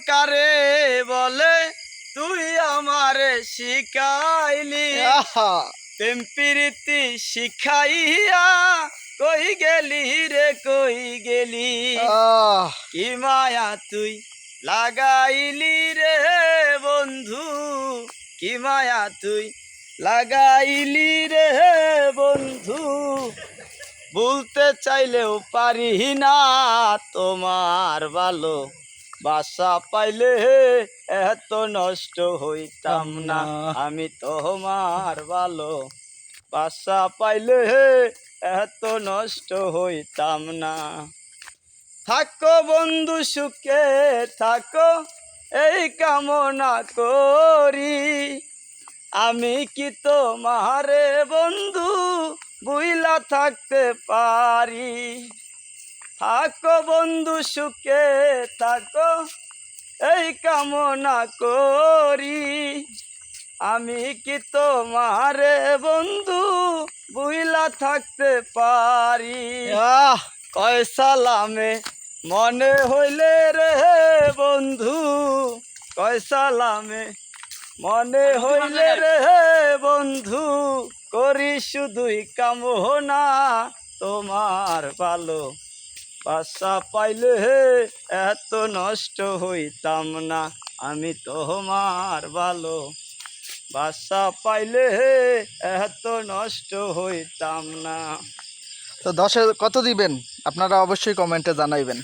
কারে বলে তুই আমারে শিখাইলি প্রেম প্রীতি শিখাইয়া কই গেলি রে কই গেলি কি মায়া তুই লাগাইলি রে বন্ধু কি মায়া তুই লাগাইলি রে বন্ধু বলতে চাইলেও পারি না তোমার ভালো বাসা পাইলে এত নষ্ট হইতাম না আমি তোমার ভালো বাসা পাইলে এত নষ্ট হইতাম না থাকো বন্ধু সুখে থাকো এই কামনা করি আমি কি তোমারে বন্ধু বুইলা থাকতে পারি থাকো বন্ধু সুখে থাকো এই কামনা করি আমি কি তোমারে বন্ধু বুইলা থাকতে পারি কয় সালামে মনে হইলে রে বন্ধু কয় সালামে মনে হইলে রে বন্ধু করি শুধুই কামনা তোমার ভালো বাসা পাইলে এত নষ্ট হইতাম না আমি তোমার ভালো বাসা পাইলে এত নষ্ট হইতাম না। তো 10-এ কত দিবেন আপনারা অবশ্যই কমেন্টে জানাইবেন।